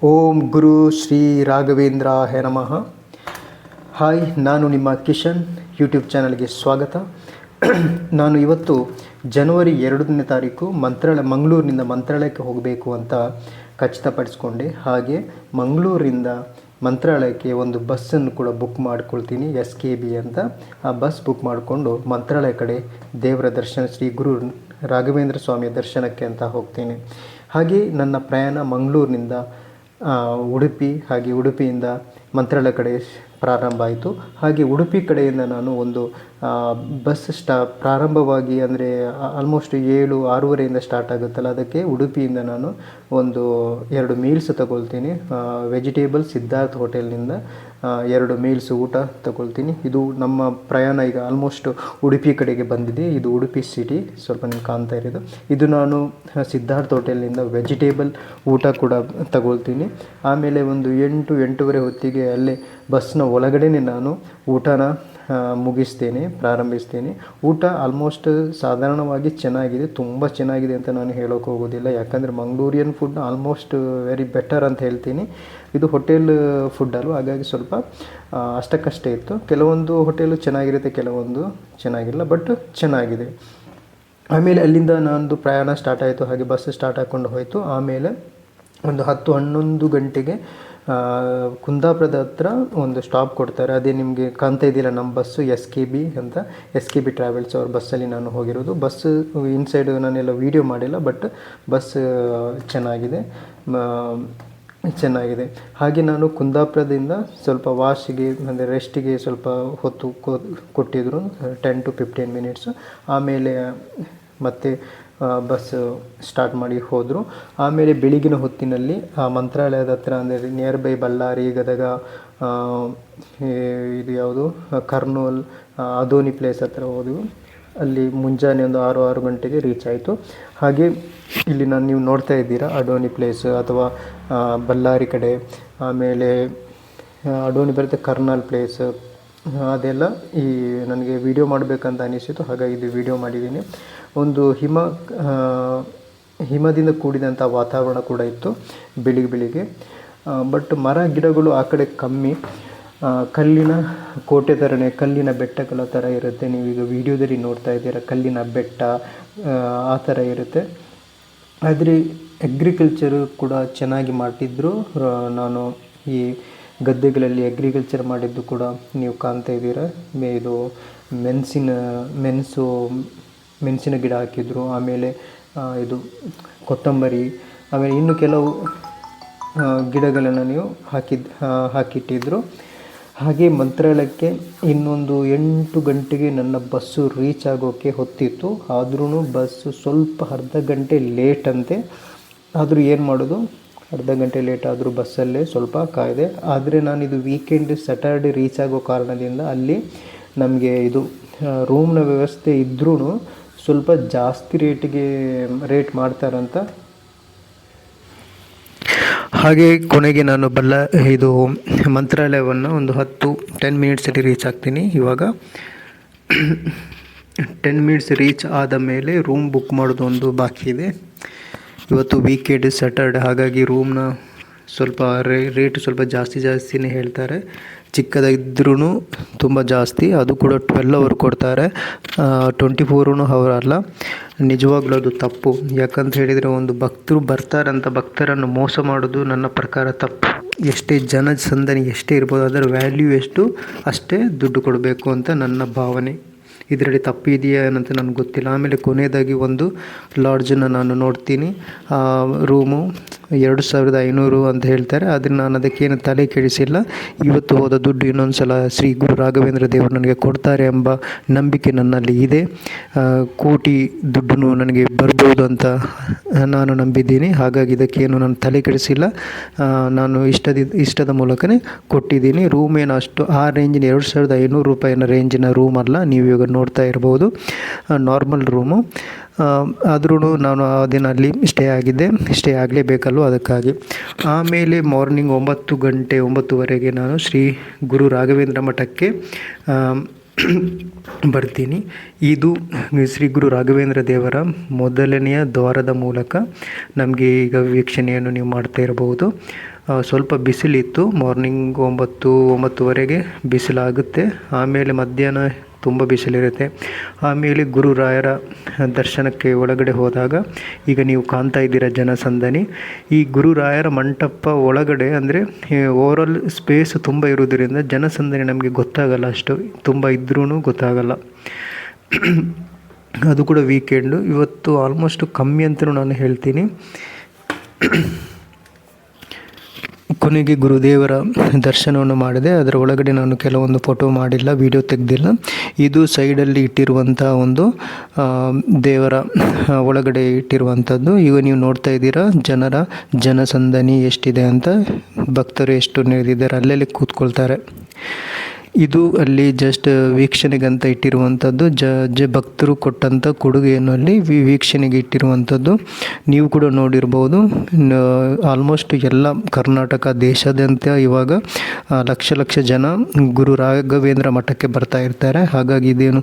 ಓಂ ಗುರು ಶ್ರೀ ರಾಘವೇಂದ್ರಾಯ ನಮಃ. ಹಾಯ್, ನಾನು ನಿಮ್ಮ ಕಿಶನ್. ಯೂಟ್ಯೂಬ್ ಚಾನಲ್ಗೆ ಸ್ವಾಗತ. ನಾನು ಇವತ್ತು ಜನವರಿ 2ನೇ ತಾರೀಕು ಮಂಗಳೂರಿನಿಂದ ಮಂತ್ರಾಲಯಕ್ಕೆ ಹೋಗಬೇಕು ಅಂತ ಖಚಿತಪಡಿಸ್ಕೊಂಡೆ. ಹಾಗೆ ಮಂಗಳೂರಿಂದ ಮಂತ್ರಾಲಯಕ್ಕೆ ಒಂದು ಬಸ್ಸನ್ನು ಕೂಡ ಬುಕ್ ಮಾಡ್ಕೊಳ್ತೀನಿ, SKB ಅಂತ. ಆ ಬಸ್ ಬುಕ್ ಮಾಡಿಕೊಂಡು ಮಂತ್ರಾಲಯ ಕಡೆ ದೇವರ ದರ್ಶನ, ಶ್ರೀ ಗುರು ರಾಘವೇಂದ್ರ ಸ್ವಾಮಿಯ ದರ್ಶನಕ್ಕೆ ಅಂತ ಹೋಗ್ತೀನಿ. ಹಾಗೆ ನನ್ನ ಪ್ರಯಾಣ ಮಂಗಳೂರಿನಿಂದ ಉಡುಪಿ, ಹಾಗೆ ಉಡುಪಿಯಿಂದ ಮಂತ್ರಾಲಯ ಕಡೆ ಪ್ರಾರಂಭ ಆಯಿತು. ಹಾಗೆ ಉಡುಪಿ ಕಡೆಯಿಂದ ನಾನು ಒಂದು ಬಸ್ ಪ್ರಾರಂಭವಾಗಿ ಅಂದರೆ ಆಲ್ಮೋಸ್ಟ್ 7-6:30 ಸ್ಟಾರ್ಟ್ ಆಗುತ್ತಲ್ಲ, ಅದಕ್ಕೆ ಉಡುಪಿಯಿಂದ ನಾನು ಒಂದು 2 ಮೀಲ್ಸ್ ತಗೊಳ್ತೀನಿ. ವೆಜಿಟೇಬಲ್ ಸಿದ್ಧಾರ್ಥ ಹೋಟೆಲ್ನಿಂದ 2 ಮೀಲ್ಸ್ ಊಟ ತಗೊಳ್ತೀನಿ. ಇದು ನಮ್ಮ ಪ್ರಯಾಣ ಈಗ ಆಲ್ಮೋಸ್ಟ್ ಉಡುಪಿ ಕಡೆಗೆ ಬಂದಿದೆ. ಇದು ಉಡುಪಿ ಸಿಟಿ, ಸ್ವಲ್ಪ ನಿಮ್ಗೆ ಕಾಣ್ತಾ ಇರೋದು. ಇದು ನಾನು ಸಿದ್ಧಾರ್ಥ ಹೋಟೆಲ್ನಿಂದ ವೆಜಿಟೇಬಲ್ ಊಟ ಕೂಡ ತಗೊಳ್ತೀನಿ. ಆಮೇಲೆ ಒಂದು 8-8:30 ಹೊತ್ತಿಗೆ ಅಲ್ಲೇ ಬಸ್ನ ಒಳಗಡೆನೇ ನಾನು ಊಟನ ಪ್ರಾರಂಭಿಸ್ತೇನೆ. ಊಟ ಆಲ್ಮೋಸ್ಟ್ ಸಾಧಾರಣವಾಗಿ ಚೆನ್ನಾಗಿದೆ, ತುಂಬ ಚೆನ್ನಾಗಿದೆ ಅಂತ ನಾನು ಹೇಳೋಕೆ ಹೋಗೋದಿಲ್ಲ. ಯಾಕಂದರೆ ಮಂಗಳೂರಿಯನ್ ಫುಡ್ ಆಲ್ಮೋಸ್ಟ್ ವೆರಿ ಬೆಟರ್ ಅಂತ ಹೇಳ್ತೀನಿ. ಇದು ಹೋಟೆಲ್ ಫುಡ್ ಅಲ್ವ, ಹಾಗಾಗಿ ಸ್ವಲ್ಪ ಅಷ್ಟಕ್ಕಷ್ಟೇ ಇತ್ತು. ಕೆಲವೊಂದು ಹೋಟೆಲು ಚೆನ್ನಾಗಿರುತ್ತೆ, ಕೆಲವೊಂದು ಚೆನ್ನಾಗಿಲ್ಲ, ಬಟ್ ಚೆನ್ನಾಗಿದೆ. ಆಮೇಲೆ ಅಲ್ಲಿಂದ ನಂದು ಪ್ರಯಾಣ ಸ್ಟಾರ್ಟ್ ಆಯಿತು. ಹಾಗೆ ಬಸ್ ಸ್ಟಾರ್ಟ್ ಹಾಕ್ಕೊಂಡು ಹೋಯಿತು. ಆಮೇಲೆ ಒಂದು 10-11 ಗಂಟೆಗೆ ಕುಂದಾಪುರದ ಹತ್ರ ಒಂದು ಸ್ಟಾಪ್ ಕೊಡ್ತಾರೆ. ಅದೇ ನಿಮಗೆ ಕಾಣ್ತಾ ಇದ್ದಿಲ್ಲ ನಮ್ಮ ಬಸ್ಸು, SKB ಅಂತ. SKB ಟ್ರಾವೆಲ್ಸ್ ಅವ್ರ ಬಸ್ಸಲ್ಲಿ ನಾನು ಹೋಗಿರೋದು. ಬಸ್ ಇನ್ಸೈಡ್ ನಾನೆಲ್ಲ ವೀಡಿಯೋ ಮಾಡಿಲ್ಲ, ಬಟ್ ಬಸ್ ಚೆನ್ನಾಗಿದೆ. ಹಾಗೆ ನಾನು ಕುಂದಾಪುರದಿಂದ ಸ್ವಲ್ಪ ವಾಶಿಗೆ ಅಂದರೆ ರೆಸ್ಟಿಗೆ ಸ್ವಲ್ಪ ಹೊತ್ತು ಕೊಟ್ಟಿದ್ದರು, 10-15 ಮಿನಿಟ್ಸು. ಆಮೇಲೆ ಮತ್ತೆ ಬಸ್ ಸ್ಟಾರ್ಟ್ ಮಾಡಿ ಹೋದರು. ಆಮೇಲೆ ಬೆಳಗಿನ ಹೊತ್ತಿನಲ್ಲಿ ಮಂತ್ರಾಲಯದ ಹತ್ರ ಅಂದರೆ ನಿಯರ್ ಬೈ ಬಳ್ಳಾರಿ, ಗದಗ, ಇದು ಯಾವುದು ಕರ್ನೂಲ್, ಅದೋನಿ ಪ್ಲೇಸ್ ಹತ್ರ ಹೋದೆವು. ಅಲ್ಲಿ ಮುಂಜಾನೆ ಒಂದು 6 ಗಂಟೆಗೆ ರೀಚ್ ಆಯಿತು. ಹಾಗೆ ಇಲ್ಲಿ ನೀವು ನೋಡ್ತಾ ಇದ್ದೀರಾ ಅದೋನಿ ಪ್ಲೇಸ್, ಅಥವಾ ಬಳ್ಳಾರಿ ಕಡೆ. ಆಮೇಲೆ ಅದೋನಿ ಬರುತ್ತೆ, ಕರ್ನಾಲ್ ಪ್ಲೇಸ್, ಅದೆಲ್ಲ ನನಗೆ ವಿಡಿಯೋ ಮಾಡಬೇಕಂತ ಅನಿಸಿತು. ಹಾಗಾಗಿ ಇದು ವಿಡಿಯೋ ಮಾಡಿದ್ದೀನಿ. ಒಂದು ಹಿಮದಿಂದ ಕೂಡಿದಂಥ ವಾತಾವರಣ ಕೂಡ ಇತ್ತು ಬೆಳಿಗ್ಗೆ. ಬಟ್ ಮರ ಗಿಡಗಳು ಆ ಕಡೆ ಕಮ್ಮಿ, ಕಲ್ಲಿನ ಕೋಟೆ ಥರನೇ, ಕಲ್ಲಿನ ಬೆಟ್ಟಗಳ ಥರ ಇರುತ್ತೆ. ನೀವೀಗ ವಿಡಿಯೋದಲ್ಲಿ ನೋಡ್ತಾ ಇದ್ದೀರಾ, ಕಲ್ಲಿನ ಬೆಟ್ಟ ಆ ಥರ ಇರುತ್ತೆ. ಆದರೆ ಅಗ್ರಿಕಲ್ಚರು ಕೂಡ ಚೆನ್ನಾಗಿ ಮಾಡಿದ್ರು. ನಾನು ಈ ಗದ್ದೆಗಳಲ್ಲಿ ಅಗ್ರಿಕಲ್ಚರ್ ಮಾಡಿದ್ದು ಕೂಡ ನೀವು ಕಾಣ್ತಾ ಇದ್ದೀರಾ. ಇದು ಮೆಣಸಿನ ಗಿಡ ಹಾಕಿದ್ರು. ಆಮೇಲೆ ಇದು ಕೊತ್ತಂಬರಿ, ಆಮೇಲೆ ಇನ್ನು ಕೆಲವು ಗಿಡಗಳನ್ನು ನೀವು ಹಾಕಿಟ್ಟಿದ್ರು. ಹಾಗೆ ಮಂತ್ರಾಲಯಕ್ಕೆ ಇನ್ನೊಂದು 8 ಗಂಟೆಗೆ ನನ್ನ ಬಸ್ಸು ರೀಚ್ ಆಗೋಕ್ಕೆ ಹೊತ್ತಿತ್ತು. ಆದ್ರೂ ಬಸ್ಸು ಸ್ವಲ್ಪ ಅರ್ಧ ಗಂಟೆ ಲೇಟ್ ಅಂತೆ. ಆದರೂ ಏನು ಮಾಡೋದು, ಅರ್ಧ ಗಂಟೆ ಲೇಟ್ ಆದರೂ ಬಸ್ಸಲ್ಲೇ ಸ್ವಲ್ಪ ಕಾಯ್ದೆ. ಆದರೆ ನಾನಿದು ವೀಕೆಂಡ್ ಸ್ಯಾಟರ್ಡೆ ರೀಚ್ ಆಗೋ ಕಾರಣದಿಂದ ಅಲ್ಲಿ ನಮಗೆ ಇದು ರೂಮ್ನ ವ್ಯವಸ್ಥೆ ಇದ್ರೂ ಸ್ವಲ್ಪ ಜಾಸ್ತಿ ರೇಟ್ ಮಾಡ್ತಾರಂತ. ಹಾಗೆ ಕೊನೆಗೆ ನಾನು ಇದು ಮಂತ್ರಾಲಯವನ್ನು ಒಂದು 10 ಮಿನಿಟ್ಸಲ್ಲಿ ರೀಚ್ ಆಗ್ತೀನಿ. ಇವಾಗ 10 ಮಿನಿಟ್ಸ್ ರೀಚ್ ಆದ ಮೇಲೆ ರೂಮ್ ಬುಕ್ ಮಾಡೋದು ಒಂದು ಬಾಕಿ ಇದೆ. ಇವತ್ತು ವೀಕೆಂಡ್ ಸ್ಯಾಟರ್ಡೆ, ಹಾಗಾಗಿ ರೂಮ್ನ ಸ್ವಲ್ಪ ರೇಟ್ ಸ್ವಲ್ಪ ಜಾಸ್ತಿನೇ ಹೇಳ್ತಾರೆ. ಚಿಕ್ಕದಾಗಿದ್ರೂ ತುಂಬ ಜಾಸ್ತಿ, ಅದು ಕೂಡ 12 ಅವರ್ ಕೊಡ್ತಾರೆ, 24 ಅವರ್ ಅಲ್ಲ. ನಿಜವಾಗ್ಲೂ ಅದು ತಪ್ಪು. ಯಾಕಂತ ಹೇಳಿದರೆ ಒಂದು ಭಕ್ತರು ಬರ್ತಾರಂತ ಭಕ್ತರನ್ನು ಮೋಸ ಮಾಡೋದು ನನ್ನ ಪ್ರಕಾರ ತಪ್ಪು. ಎಷ್ಟೇ ಜನಸಂದಣಿ ಎಷ್ಟೇ ಇರ್ಬೋದು, ಅದರ ವ್ಯಾಲ್ಯೂ ಎಷ್ಟು ಅಷ್ಟೇ ದುಡ್ಡು ಕೊಡಬೇಕು ಅಂತ ನನ್ನ ಭಾವನೆ. ಇದರಲ್ಲಿ ತಪ್ಪಿದೆಯಾ ಏನಂತ ನನಗೆ ಗೊತ್ತಿಲ್ಲ. ಆಮೇಲೆ ಕೊನೆಯದಾಗಿ ಒಂದು ಲಾಡ್ಜನ್ನು ನಾನು ನೋಡ್ತೀನಿ. ರೂಮು 2500 ಅಂತ ಹೇಳ್ತಾರೆ. ಆದರೆ ನಾನು ಅದಕ್ಕೇನು ತಲೆ ಕೆಡಿಸಿಲ್ಲ. ಇವತ್ತು ಹೋದ ದುಡ್ಡು ಇನ್ನೊಂದು ಸಲ ಶ್ರೀ ಗುರು ರಾಘವೇಂದ್ರ ದೇವರು ನನಗೆ ಕೊಡ್ತಾರೆ ಎಂಬ ನಂಬಿಕೆ ನನ್ನಲ್ಲಿ ಇದೆ. ಕೋಟಿ ದುಡ್ಡು ನನಗೆ ಬರ್ಬೋದು ಅಂತ ನಾನು ನಂಬಿದ್ದೀನಿ. ಹಾಗಾಗಿ ಇದಕ್ಕೇನು ನಾನು ತಲೆ ಕೆಡಿಸಿಲ್ಲ. ನಾನು ಇಷ್ಟದ ಮೂಲಕನೇ ಕೊಟ್ಟಿದ್ದೀನಿ. ರೂಮ್ ಏನು ಅಷ್ಟು ಆ ರೇಂಜಿನ 2500 ರೂಪಾಯಿನ ರೇಂಜಿನ ರೂಮ್ ಅಲ್ಲ. ನೀವು ಇವಾಗ ನೋಡ್ತಾ ಇರ್ಬೋದು, ನಾರ್ಮಲ್ ರೂಮು. ಆದ್ರೂ ನಾನು ಆ ದಿನ ಅಲ್ಲಿ ಸ್ಟೇ ಆಗಲೇಬೇಕಲ್ವ, ಅದಕ್ಕಾಗಿ. ಆಮೇಲೆ ಮಾರ್ನಿಂಗ್ 9:30 ನಾನು ಶ್ರೀ ಗುರು ರಾಘವೇಂದ್ರ ಮಠಕ್ಕೆ ಬರ್ತೀನಿ. ಇದು ಶ್ರೀ ಗುರು ರಾಘವೇಂದ್ರ ದೇವರ ಮೊದಲನೆಯ ದ್ವಾರದ ಮೂಲಕ ನಮಗೆ ಈಗ ವೀಕ್ಷಣೆಯನ್ನು ನೀವು ಮಾಡ್ತಾ ಇರಬಹುದು. ಸ್ವಲ್ಪ ಬಿಸಿಲಿತ್ತು. ಮಾರ್ನಿಂಗ್ 9-9:30 ಬಿಸಿಲಾಗುತ್ತೆ. ಆಮೇಲೆ ಮಧ್ಯಾಹ್ನ ತುಂಬ ಬಿಸಿಲಿರುತ್ತೆ. ಆಮೇಲೆ ಗುರುರಾಯರ ದರ್ಶನಕ್ಕೆ ಒಳಗಡೆ ಹೋದಾಗ ಈಗ ನೀವು ಕಾಣ್ತಾ ಇದ್ದೀರ ಜನಸಂದಣಿ. ಈ ಗುರುರಾಯರ ಮಂಟಪ ಒಳಗಡೆ ಅಂದರೆ ಓವರಾಲ್ ಸ್ಪೇಸ್ ತುಂಬ ಇರೋದರಿಂದ ಜನಸಂದಣಿ ನಮಗೆ ಗೊತ್ತಾಗಲ್ಲ, ಅಷ್ಟು ತುಂಬ ಇದ್ರೂ ಗೊತ್ತಾಗಲ್ಲ. ಅದು ಕೂಡ ವೀಕೆಂಡು. ಇವತ್ತು ಆಲ್ಮೋಸ್ಟ್ ಕಮ್ಮಿ ಅಂತಲೂ ನಾನು ಹೇಳ್ತೀನಿ. ಕೊನೆಗೆ ಗುರುದೇವರ ದರ್ಶನವನ್ನು ಮಾಡಿದೆ. ಅದರ ಒಳಗಡೆ ನಾನು ಕೆಲವೊಂದು ಫೋಟೋ ಮಾಡಿಲ್ಲ, ವಿಡಿಯೋ ತೆಗೆದಿಲ್ಲ. ಇದು ಸೈಡಲ್ಲಿ ಇಟ್ಟಿರುವಂಥ ಒಂದು ದೇವರ ಒಳಗಡೆ ಇಟ್ಟಿರುವಂಥದ್ದು. ಈಗ ನೀವು ನೋಡ್ತಾ ಇದ್ದೀರಾ ಜನಸಂದಣಿ ಎಷ್ಟಿದೆ ಅಂತ, ಭಕ್ತರು ಎಷ್ಟು ನೆರೆದಿದ್ದಾರೆ, ಅಲ್ಲೆಲ್ಲಿ ಕೂತ್ಕೊಳ್ತಾರೆ. ಇದು ಅಲ್ಲಿ ಜಸ್ಟ್ ವೀಕ್ಷಣೆಗಂತ ಇಟ್ಟಿರುವಂಥದ್ದು. ಭಕ್ತರು ಕೊಟ್ಟಂಥ ಕೊಡುಗೆಯನ್ನು ಅಲ್ಲಿ ವೀಕ್ಷಣೆಗೆ ಇಟ್ಟಿರುವಂಥದ್ದು. ನೀವು ಕೂಡ ನೋಡಿರ್ಬೋದು. ಆಲ್ಮೋಸ್ಟ್ ಎಲ್ಲ ಕರ್ನಾಟಕ ದೇಶಾದ್ಯಂತ ಇವಾಗ ಲಕ್ಷ ಜನ ಗುರು ರಾಘವೇಂದ್ರ ಮಠಕ್ಕೆ ಬರ್ತಾ ಇರ್ತಾರೆ. ಹಾಗಾಗಿ ಇದೇನು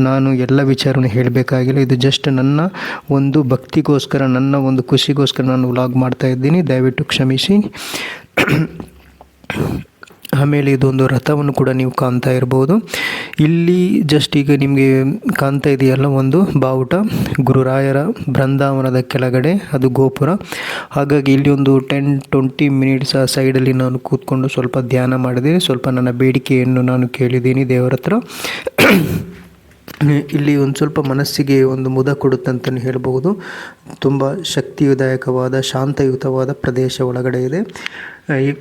ನಾನು ಎಲ್ಲ ವಿಚಾರವನ್ನು ಹೇಳಬೇಕಾಗಿಲ್ಲ. ಇದು ಜಸ್ಟ್ ನನ್ನ ಒಂದು ಭಕ್ತಿಗೋಸ್ಕರ, ನನ್ನ ಒಂದು ಖುಷಿಗೋಸ್ಕರ ನಾನು ವ್ಲಾಗ್ ಮಾಡ್ತಾ ಇದ್ದೀನಿ, ದಯವಿಟ್ಟು ಕ್ಷಮಿಸಿ. ಆಮೇಲೆ ಇದೊಂದು ರಥವನ್ನು ಕೂಡ ನೀವು ಕಾಣ್ತಾ ಇರ್ಬೋದು. ಇಲ್ಲಿ ಜಸ್ಟ್ ಈಗ ನಿಮಗೆ ಕಾಣ್ತಾ ಇದೆಯಲ್ಲ ಒಂದು ಬಾವುಟ, ಗುರುರಾಯರ ಬೃಂದಾವನದ ಕೆಳಗಡೆ ಅದು ಗೋಪುರ. ಹಾಗಾಗಿ ಇಲ್ಲಿ ಒಂದು 10-20 ಮಿನಿಟ್ಸ್ ಆ ಸೈಡಲ್ಲಿ ನಾನು ಕೂತ್ಕೊಂಡು ಸ್ವಲ್ಪ ಧ್ಯಾನ ಮಾಡಿದೆ. ಸ್ವಲ್ಪ ನನ್ನ ಬೇಡಿಕೆಯನ್ನು ನಾನು ಕೇಳಿದ್ದೀನಿ ದೇವರ ಹತ್ರ. ಇಲ್ಲಿ ಒಂದು ಸ್ವಲ್ಪ ಮನಸ್ಸಿಗೆ ಒಂದು ಮುದ ಕೊಡುತ್ತಂತಲೇ ಹೇಳ್ಬೋದು. ತುಂಬ ಶಕ್ತಿದಾಯಕವಾದ ಶಾಂತಯುತವಾದ ಪ್ರದೇಶ ಒಳಗಡೆ ಇದೆ.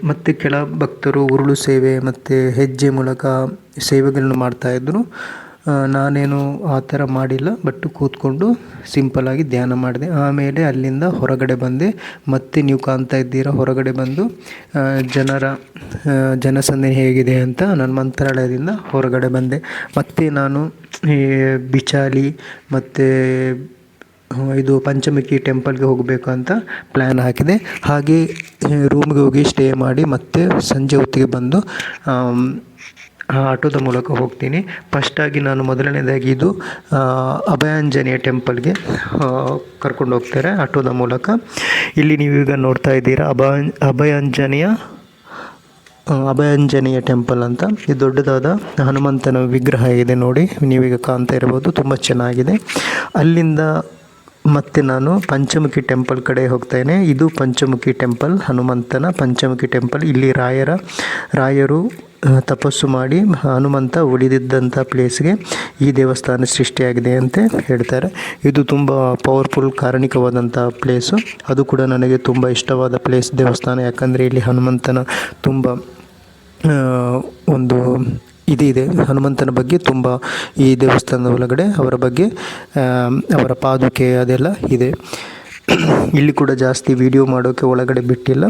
ಮತ್ತು ಕೆಲ ಭಕ್ತರು ಉರುಳು ಸೇವೆ ಮತ್ತು ಹೆಜ್ಜೆ ಮೂಲಕ ಸೇವೆಗಳನ್ನು ಮಾಡ್ತಾಯಿದ್ರು. ನಾನೇನು ಆ ಥರ ಮಾಡಿಲ್ಲ, ಬಟ್ ಕೂತ್ಕೊಂಡು ಸಿಂಪಲ್ಲಾಗಿ ಧ್ಯಾನ ಮಾಡಿದೆ. ಆಮೇಲೆ ಅಲ್ಲಿಂದ ಹೊರಗಡೆ ಬಂದೆ. ಮತ್ತೆ ನೀವು ಕಾಣ್ತಾ ಇದ್ದೀರ ಹೊರಗಡೆ ಬಂದು ಜನಸಂದಣಿ ಹೇಗಿದೆ ಅಂತ ನಾನು ಮಂತ್ರಾಲಯದಿಂದ ಹೊರಗಡೆ ಬಂದೆ. ಮತ್ತು ನಾನು ಬಿಚಾಲಿ ಮತ್ತು ಇದು ಪಂಚಮುಖಿ ಟೆಂಪಲ್ಗೆ ಹೋಗಬೇಕು ಅಂತ ಪ್ಲ್ಯಾನ್ ಹಾಕಿದೆ. ಹಾಗೆ ರೂಮ್ಗೆ ಹೋಗಿ ಸ್ಟೇ ಮಾಡಿ ಮತ್ತೆ ಸಂಜೆ ಹೊತ್ತಿಗೆ ಬಂದು ಆಟೋದ ಮೂಲಕ ಹೋಗ್ತೀನಿ. ಫಸ್ಟಾಗಿ ನಾನು ಮೊದಲನೇದಾಗಿ ಇದು ಅಭಯಾಂಜನೇಯ ಟೆಂಪಲ್ಗೆ ಕರ್ಕೊಂಡು ಹೋಗ್ತಾರೆ ಆಟೋದ ಮೂಲಕ. ಇಲ್ಲಿ ನೀವೀಗ ನೋಡ್ತಾ ಇದ್ದೀರಾ ಅಭಯಾಂಜನೇಯ ಟೆಂಪಲ್ ಅಂತ. ಇದು ದೊಡ್ಡದಾದ ಹನುಮಂತನ ವಿಗ್ರಹ ಇದೆ ನೋಡಿ, ನೀವೀಗ ಕಾಣ್ತಾ ಇರ್ಬೋದು, ತುಂಬ ಚೆನ್ನಾಗಿದೆ. ಅಲ್ಲಿಂದ ಮತ್ತು ನಾನು ಪಂಚಮುಖಿ ಟೆಂಪಲ್ ಕಡೆ ಹೋಗ್ತೇನೆ. ಇದು ಪಂಚಮುಖಿ ಟೆಂಪಲ್, ಹನುಮಂತನ ಪಂಚಮುಖಿ ಟೆಂಪಲ್. ಇಲ್ಲಿ ರಾಯರು ತಪಸ್ಸು ಮಾಡಿ ಹನುಮಂತ ಉಳಿದಿದ್ದಂಥ ಪ್ಲೇಸ್ಗೆ ಈ ದೇವಸ್ಥಾನ ಸೃಷ್ಟಿಯಾಗಿದೆ ಅಂತ ಹೇಳ್ತಾರೆ. ಇದು ತುಂಬ ಪವರ್ಫುಲ್ ಕಾರಣಿಕವಾದಂಥ ಪ್ಲೇಸು. ಅದು ಕೂಡ ನನಗೆ ತುಂಬ ಇಷ್ಟವಾದ ಪ್ಲೇಸ್, ದೇವಸ್ಥಾನ. ಯಾಕಂದರೆ ಇಲ್ಲಿ ಹನುಮಂತನ ತುಂಬ ಒಂದು ಇದಿದೆ, ಹನುಮಂತನ ಬಗ್ಗೆ ತುಂಬ ಈ ದೇವಸ್ಥಾನದ ಒಳಗಡೆ ಅವರ ಬಗ್ಗೆ ಅವರ ಪಾದುಕೆ ಅದೆಲ್ಲ ಇದೆ. ಇಲ್ಲಿ ಕೂಡ ಜಾಸ್ತಿ ವಿಡಿಯೋ ಮಾಡೋಕ್ಕೆ ಒಳಗಡೆ ಬಿಟ್ಟಿಲ್ಲ,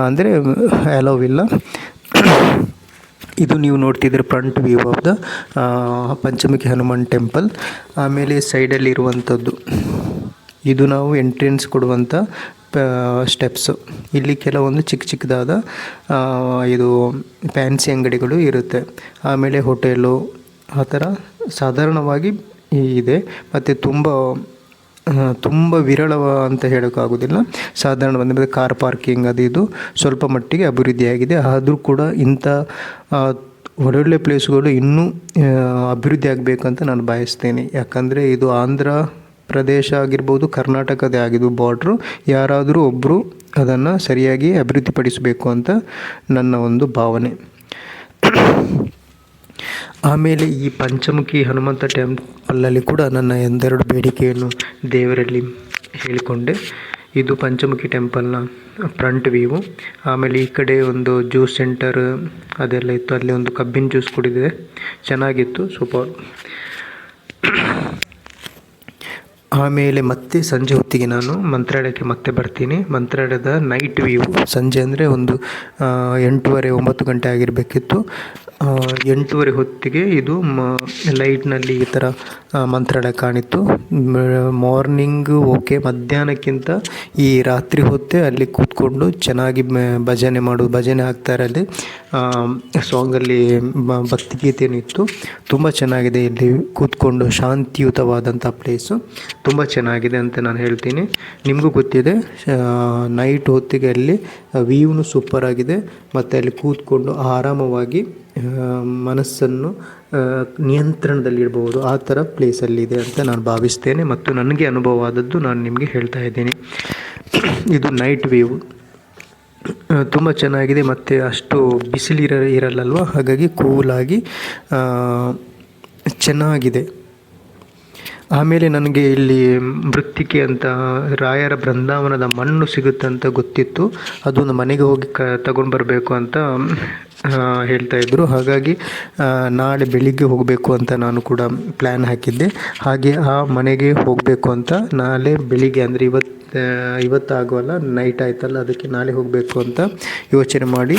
ಅಂದರೆ ಅಲೋವ್ ಇಲ್ಲ. ಇದು ನೀವು ನೋಡ್ತಿದ್ರೆ front view of the Panchamukhi Hanuman temple. ಆಮೇಲೆ ಸೈಡಲ್ಲಿ ಇರುವಂಥದ್ದು ಇದು ನಾವು ಎಂಟ್ರೆನ್ಸ್ ಕೊಡುವಂಥ ಸ್ಟೆಪ್ಸು. ಇಲ್ಲಿ ಕೆಲವೊಂದು ಚಿಕ್ಕದಾದ ಇದು ಫ್ಯಾನ್ಸಿ ಅಂಗಡಿಗಳು ಇರುತ್ತೆ. ಆಮೇಲೆ ಹೋಟೆಲು ಆ ಥರ ಸಾಧಾರಣವಾಗಿ ಇದೆ. ಮತ್ತು ತುಂಬ ವಿರಳ ಅಂತ ಹೇಳೋಕ್ಕಾಗೋದಿಲ್ಲ. ಸಾಧಾರಣ ಬಂದರೆ ಕಾರ್ ಪಾರ್ಕಿಂಗ್ ಅದು ಇದು ಸ್ವಲ್ಪ ಮಟ್ಟಿಗೆ ಅಭಿವೃದ್ಧಿಯಾಗಿದೆ. ಆದರೂ ಕೂಡ ಇಂಥ ಒಳ್ಳೊಳ್ಳೆ ಪ್ಲೇಸ್ಗಳು ಇನ್ನೂ ಅಭಿವೃದ್ಧಿ ಆಗಬೇಕಂತ ನಾನು ಬಯಸ್ತೇನೆ. ಯಾಕಂದರೆ ಇದು ಆಂಧ್ರ ಪ್ರದೇಶ ಆಗಿರ್ಬೋದು, ಕರ್ನಾಟಕದೇ ಆಗಿದ್ದು ಬಾರ್ಡ್ರು. ಯಾರಾದರೂ ಒಬ್ಬರು ಅದನ್ನು ಸರಿಯಾಗಿ ಅಭಿವೃದ್ಧಿಪಡಿಸಬೇಕು ಅಂತ ನನ್ನ ಒಂದು ಭಾವನೆ. ಆಮೇಲೆ ಈ ಪಂಚಮುಖಿ ಹನುಮಂತ ಟೆಂಪಲಲ್ಲಿ ಕೂಡ ನನ್ನ ಒಂದೆರಡು ಬೇಡಿಕೆಯನ್ನು ದೇವರಲ್ಲಿ ಹೇಳಿಕೊಂಡೆ. ಇದು ಪಂಚಮುಖಿ ಟೆಂಪಲ್ನ ಫ್ರಂಟ್ ವ್ಯೂ. ಆಮೇಲೆ ಈ ಕಡೆ ಒಂದು ಜ್ಯೂಸ್ ಸೆಂಟರ್ ಅದೆಲ್ಲ ಇತ್ತು. ಅಲ್ಲಿ ಒಂದು ಕಬ್ಬಿನ ಜ್ಯೂಸ್ ಕುಡಿದಿದೆ, ಚೆನ್ನಾಗಿತ್ತು, ಸೂಪರ್. ಆಮೇಲೆ ಮತ್ತೆ ಸಂಜೆ ಹೊತ್ತಿಗೆ ನಾನು ಮಂತ್ರಾಲಯಕ್ಕೆ ಮತ್ತೆ ಬರ್ತೀನಿ. ಮಂತ್ರಾಲಯದ ನೈಟ್ ವ್ಯೂ ಸಂಜೆ ಅಂದರೆ ಒಂದು 8:30-9 ಗಂಟೆ ಆಗಿರಬೇಕಿತ್ತು. 8:30 ಹೊತ್ತಿಗೆ ಇದು ಲೈಟ್ನಲ್ಲಿ ಈ ಥರ ಮಂತ್ರಾಲಯ ಕಾಣಿತ್ತು. ಮಾರ್ನಿಂಗ್ ಓಕೆ, ಮಧ್ಯಾಹ್ನಕ್ಕಿಂತ ಈ ರಾತ್ರಿ ಹೊತ್ತೇ ಅಲ್ಲಿ ಕೂತ್ಕೊಂಡು ಚೆನ್ನಾಗಿ ಭಜನೆ ಆಗ್ತಾರೆ. ಅಲ್ಲಿ ಸಾಂಗಲ್ಲಿ ಭಕ್ತಿಗೀತೆನೂ ಇತ್ತು. ತುಂಬ ಚೆನ್ನಾಗಿದೆ. ಇಲ್ಲಿ ಕೂತ್ಕೊಂಡು ಶಾಂತಿಯುತವಾದಂಥ ಪ್ಲೇಸು ತುಂಬ ಚೆನ್ನಾಗಿದೆ ಅಂತ ನಾನು ಹೇಳ್ತೀನಿ. ನಿಮಗೂ ಗೊತ್ತಿದೆ, ನೈಟ್ ಹೊತ್ತಿಗೆ ಅಲ್ಲಿ ವ್ಯೂನು ಸೂಪರ್ ಆಗಿದೆ. ಮತ್ತು ಅಲ್ಲಿ ಕೂತ್ಕೊಂಡು ಆರಾಮವಾಗಿ ಮನಸ್ಸನ್ನು ನಿಯಂತ್ರಣದಲ್ಲಿಡ್ಬೋದು, ಆ ಥರ ಪ್ಲೇಸಲ್ಲಿದೆ ಅಂತ ನಾನು ಭಾವಿಸ್ತೇನೆ. ಮತ್ತು ನನಗೆ ಅನುಭವ ಆದದ್ದು ನಾನು ನಿಮಗೆ ಹೇಳ್ತಾ ಇದ್ದೀನಿ. ಇದು ನೈಟ್ ವ್ಯೂ ತುಂಬ ಚೆನ್ನಾಗಿದೆ. ಮತ್ತು ಅಷ್ಟು ಇರಲ್ಲಲ್ವ, ಹಾಗಾಗಿ ಕೂಲಾಗಿ ಚೆನ್ನಾಗಿದೆ. ಆಮೇಲೆ ನನಗೆ ಇಲ್ಲಿ ಮೃತ್ತಿಕೆ ಅಂತ ರಾಯರ ಬೃಂದಾವನದ ಮಣ್ಣು ಸಿಗುತ್ತಂತ ಗೊತ್ತಿತ್ತು. ಅದು ಮನೆಗೆ ಹೋಗಿ ತಗೊಂಡು ಬರಬೇಕು ಅಂತ ಹೇಳ್ತಾಯಿದ್ರು. ಹಾಗಾಗಿ ನಾಳೆ ಬೆಳಿಗ್ಗೆ ಹೋಗಬೇಕು ಅಂತ ನಾನು ಕೂಡ ಪ್ಲ್ಯಾನ್ ಹಾಕಿದ್ದೆ. ಹಾಗೆ ಆ ಮನೆಗೆ ಹೋಗಬೇಕು ಅಂತ ನಾಳೆ ಬೆಳಿಗ್ಗೆ, ಅಂದರೆ ಇವತ್ತಾಗುವಲ್ಲ, ನೈಟ್ ಆಯ್ತಲ್ಲ, ಅದಕ್ಕೆ ನಾಳೆ ಹೋಗಬೇಕು ಅಂತ ಯೋಚನೆ ಮಾಡಿ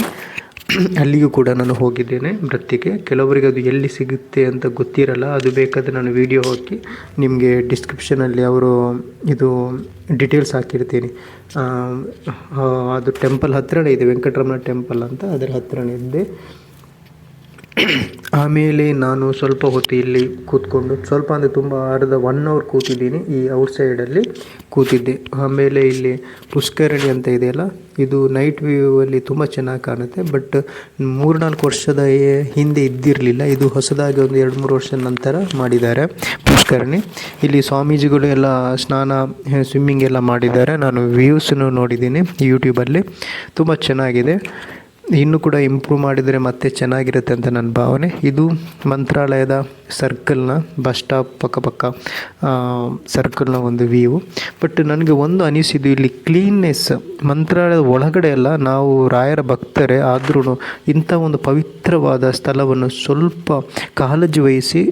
ಅಲ್ಲಿಗೂ ಕೂಡ ನಾನು ಹೋಗಿದ್ದೇನೆ. ಮೃತ್ತಿಕೆ ಕೆಲವರಿಗೆ ಅದು ಎಲ್ಲಿ ಸಿಗುತ್ತೆ ಅಂತ ಗೊತ್ತಿರಲ್ಲ. ಅದು ಬೇಕಾದರೆ ನಾನು ವಿಡಿಯೋ ಹಾಕಿ ನಿಮಗೆ ಡಿಸ್ಕ್ರಿಪ್ಷನಲ್ಲಿ ಅವರು ಇದು ಡೀಟೇಲ್ಸ್ ಹಾಕಿರ್ತೀನಿ. ಅದು ಟೆಂಪಲ್ ಹತ್ತಿರನೇ ಇದೆ, ವೆಂಕಟರಮಣ ಟೆಂಪಲ್ ಅಂತ, ಅದರ ಹತ್ತಿರನೇ ಇದ್ದೆ. ಆಮೇಲೆ ನಾನು ಸ್ವಲ್ಪ ಹೊತ್ತು ಇಲ್ಲಿ ಕೂತ್ಕೊಂಡು, ಸ್ವಲ್ಪ ಅಂದರೆ ತುಂಬ ಅರ್ಧ 1 hour ಕೂತಿದ್ದೀನಿ. ಈ ಔಟ್ಸೈಡಲ್ಲಿ ಕೂತಿದ್ದೆ. ಆಮೇಲೆ ಇಲ್ಲಿ ಪುಷ್ಕರಣಿ ಅಂತ ಇದೆಯಲ್ಲ, ಇದು ನೈಟ್ ವ್ಯೂ ಅಲ್ಲಿ ತುಂಬ ಚೆನ್ನಾಗಿ ಕಾಣುತ್ತೆ. ಬಟ್ 3-4 ವರ್ಷದ ಹಿಂದೆ ಇದ್ದಿರಲಿಲ್ಲ. ಇದು ಹೊಸದಾಗಿ ಒಂದು 2-3 ವರ್ಷದ ನಂತರ ಮಾಡಿದ್ದಾರೆ ಪುಷ್ಕರಣಿ. ಇಲ್ಲಿ ಸ್ವಾಮೀಜಿಗಳು ಎಲ್ಲ ಸ್ವಿಮ್ಮಿಂಗ್ ಎಲ್ಲ ಮಾಡಿದ್ದಾರೆ. ನಾನು ವ್ಯೂಸನ್ನು ನೋಡಿದ್ದೀನಿ ಯೂಟ್ಯೂಬಲ್ಲಿ, ತುಂಬ ಚೆನ್ನಾಗಿದೆ. ಇನ್ನೂ ಕೂಡ ಇಂಪ್ರೂವ್ ಮಾಡಿದರೆ ಮತ್ತೆ ಚೆನ್ನಾಗಿರುತ್ತೆ ಅಂತ ನನ್ನ ಭಾವನೆ. ಇದು ಮಂತ್ರಾಲಯದ ಸರ್ಕಲ್ನ ಬಸ್ ಸ್ಟಾಪ್ ಪಕ್ಕ ಸರ್ಕಲ್ನ ಒಂದು ವ್ಯೂ. ಬಟ್ ನನಗೆ ಒಂದು ಅನಿಸಿದ್ದು, ಇಲ್ಲಿ ಕ್ಲೀನ್ನೆಸ್, ಮಂತ್ರಾಲಯದ ಒಳಗಡೆ ಎಲ್ಲ ನಾವು ರಾಯರ ಭಕ್ತರೇ ಆದ್ರೂ ಇಂಥ ಒಂದು ಪವಿತ್ರವಾದ ಸ್ಥಳವನ್ನು ಸ್ವಲ್ಪ ಕಾಳಜಿ ವಹಿಸಿ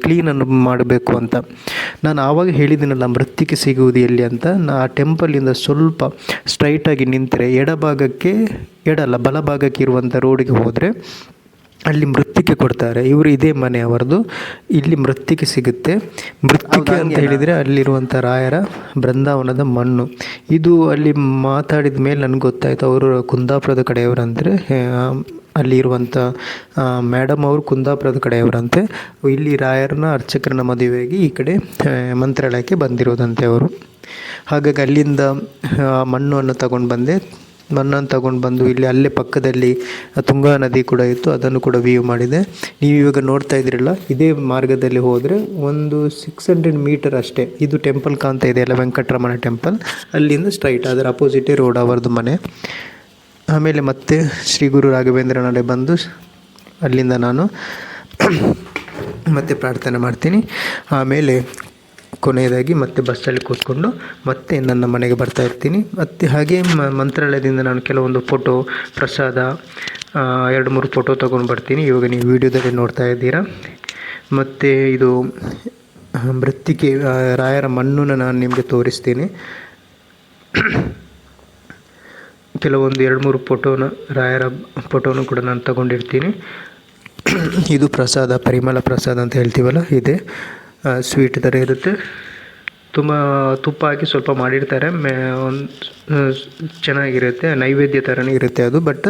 ಕ್ಲೀನನ್ನು ಮಾಡಬೇಕು ಅಂತ. ನಾನು ಆವಾಗ ಹೇಳಿದ್ದೀನಲ್ಲ, ಮೃತ್ತಿಕೆ ಸಿಗುವುದು ಎಲ್ಲಿ ಅಂತ. ಆ ಟೆಂಪಲಿಂದ ಸ್ವಲ್ಪ ಸ್ಟ್ರೈಟಾಗಿ ನಿಂತರೆ ಬಲಭಾಗಕ್ಕೆ ಇರುವಂಥ ರೋಡಿಗೆ ಹೋದರೆ ಅಲ್ಲಿ ಮೃತ್ತಿಕೆ ಕೊಡ್ತಾರೆ. ಇವರು ಇದೇ ಮನೆ ಅವರದು. ಇಲ್ಲಿ ಮೃತ್ತಿಕೆ ಸಿಗುತ್ತೆ. ಮೃತ್ತಿಕೆ ಅಂತ ಹೇಳಿದರೆ ಅಲ್ಲಿರುವಂಥ ರಾಯರ ಬೃಂದಾವನದ ಮಣ್ಣು. ಇದು ಅಲ್ಲಿ ಮಾತಾಡಿದ ಮೇಲೆ ನನಗೆ ಗೊತ್ತಾಯಿತು, ಅವರು ಕುಂದಾಪುರದ ಕಡೆಯವರಂದರೆ. ಅಲ್ಲಿ ಇರುವಂಥ ಮೇಡಮ್ ಅವರು ಕುಂದಾಪುರದ ಕಡೆಯವರಂತೆ. ಇಲ್ಲಿ ರಾಯರನ್ನ ಅರ್ಚಕರನ್ನ ಮದುವೆಯಾಗಿ ಈ ಕಡೆ ಮಂತ್ರಾಲಯಕ್ಕೆ ಬಂದಿರೋದಂತೆ ಅವರು. ಹಾಗಾಗಿ ಅಲ್ಲಿಂದ ಮಣ್ಣನ್ನು ತಗೊಂಡು ಬಂದು ಇಲ್ಲಿ ಅಲ್ಲೇ ಪಕ್ಕದಲ್ಲಿ ತುಂಗಾ ನದಿ ಕೂಡ ಇತ್ತು, ಅದನ್ನು ಕೂಡ ವ್ಯೂ ಮಾಡಿದೆ. ನೀವು ಇವಾಗ ನೋಡ್ತಾ ಇದ್ದೀರಲ್ಲ, ಇದೇ ಮಾರ್ಗದಲ್ಲಿ ಹೋದರೆ ಒಂದು 600 ಮೀಟರ್ ಅಷ್ಟೇ. ಇದು ಟೆಂಪಲ್ ಕಾಣ್ತಾ ಇದೆಯಲ್ಲ, ವೆಂಕಟರಮಣ ಟೆಂಪಲ್, ಅಲ್ಲಿಂದ ಸ್ಟ್ರೈಟ್ ಅದರ ಅಪೋಸಿಟೇ ರೋಡ್ ಅವರದ್ದು ಮನೆ. ಆಮೇಲೆ ಮತ್ತೆ ಶ್ರೀ ಗುರು ರಾಘವೇಂದ್ರ ನಡೆ ಬಂದು ಅಲ್ಲಿಂದ ನಾನು ಮತ್ತೆ ಪ್ರಾರ್ಥನೆ ಮಾಡ್ತೀನಿ. ಆಮೇಲೆ ಕೊನೆಯದಾಗಿ ಮತ್ತೆ ಬಸ್ಸಲ್ಲಿ ಕೂತ್ಕೊಂಡು ಮತ್ತೆ ನನ್ನ ಮನೆಗೆ ಬರ್ತಾ ಇರ್ತೀನಿ. ಮತ್ತು ಹಾಗೆ ಮಂತ್ರಾಲಯದಿಂದ ನಾನು ಕೆಲವೊಂದು ಫೋಟೋ, ಪ್ರಸಾದ 2-3 ಫೋಟೋ ತೊಗೊಂಡು ಬರ್ತೀನಿ. ಇವಾಗ ನೀವು ವಿಡಿಯೋದಲ್ಲಿ ನೋಡ್ತಾ ಇದ್ದೀರಾ. ಮತ್ತು ಇದು ಮೃತ್ತಿಕೆ ರಾಯರ ಮಣ್ಣನ್ನು ನಾನು ನಿಮಗೆ ತೋರಿಸ್ತೀನಿ. ಕೆಲವೊಂದು 2-3 ಫೋಟೋನ, ರಾಯರ ಫೋಟೋನು ಕೂಡ ನಾನು ತಗೊಂಡಿರ್ತೀನಿ. ಇದು ಪ್ರಸಾದ, ಪರಿಮಳ ಪ್ರಸಾದ ಅಂತ ಹೇಳ್ತೀವಲ್ಲ, ಇದೆ. ಸ್ವೀಟ್ ಥರ ಇರುತ್ತೆ. ತುಂಬ ತುಪ್ಪ ಹಾಕಿ ಸ್ವಲ್ಪ ಮಾಡಿರ್ತಾರೆ. ಚೆನ್ನಾಗಿರುತ್ತೆ, ನೈವೇದ್ಯ ಥರನೇ ಇರುತ್ತೆ ಅದು. ಬಟ್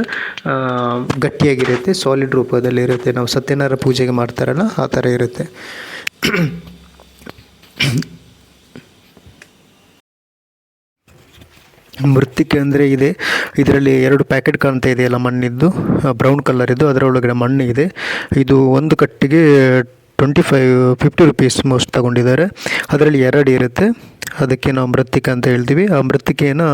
ಗಟ್ಟಿಯಾಗಿರುತ್ತೆ, ಸಾಲಿಡ್ ರೂಪದಲ್ಲಿ ಇರುತ್ತೆ. ನಾವು ಸತ್ಯನಾರಾಯಣ ಪೂಜೆಗೆ ಮಾಡ್ತಾರಲ್ಲ, ಆ ಥರ ಇರುತ್ತೆ. ಮೃತ್ತಿಕೆ ಅಂದರೆ ಇದೆ. ಇದರಲ್ಲಿ 2 ಪ್ಯಾಕೆಟ್ ಕಾಣ್ತಾ ಇದೆಯಲ್ಲ ಮಣ್ಣಿದ್ದು, ಬ್ರೌನ್ ಕಲರ್ ಇದು, ಅದರ ಒಳಗಡೆ ಮಣ್ಣು ಇದೆ. ಇದು ಒಂದು ಕಟ್ಟಿಗೆ 50 ರೂಪೀಸ್ ಮೋಸ್ಟ್ ತಗೊಂಡಿದ್ದಾರೆ. ಅದರಲ್ಲಿ 2 ಇರುತ್ತೆ, ಅದಕ್ಕೆ ನಾವು ಮೃತ್ತಿಕೆ ಅಂತ ಹೇಳ್ತೀವಿ. ಆ ಮೃತ್ತಿಕೆಯನ್ನು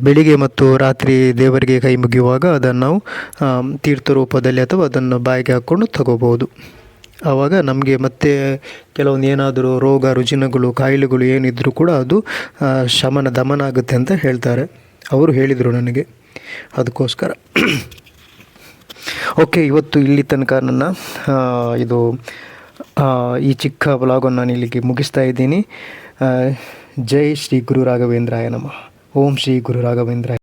ಬೆಳಿಗ್ಗೆ ಮತ್ತು ರಾತ್ರಿ ದೇವರಿಗೆ ಕೈ ಮುಗಿಯುವಾಗ ಅದನ್ನು ನಾವು ತೀರ್ಥ ರೂಪದಲ್ಲಿ ಅಥವಾ ಅದನ್ನು ಬಾಯಿಗೆ ಹಾಕ್ಕೊಂಡು ತಗೋಬೋದು. ಆವಾಗ ನಮಗೆ ಮತ್ತೆ ಕೆಲವೊಂದು ಏನಾದರೂ ರೋಗ ರುಜಿನಗಳು, ಕಾಯಿಲೆಗಳು ಏನಿದ್ರೂ ಕೂಡ ಅದು ದಮನ ಆಗುತ್ತೆ ಅಂತ ಹೇಳ್ತಾರೆ. ಅವರು ಹೇಳಿದರು ನನಗೆ, ಅದಕ್ಕೋಸ್ಕರ. ಓಕೆ, ಇವತ್ತು ಇಲ್ಲಿ ತನಕ ನನ್ನ ಈ ಚಿಕ್ಕ ವ್ಲಾಗನ್ನು ನಾನು ಇಲ್ಲಿಗೆ ಮುಗಿಸ್ತಾ ಇದ್ದೀನಿ. ಜೈ ಶ್ರೀ ಗುರು ರಾಘವೇಂದ್ರಾಯ ನಮಃ. ಓಂ ಶ್ರೀ ಗುರು ರಾಘವೇಂದ್ರಾಯ.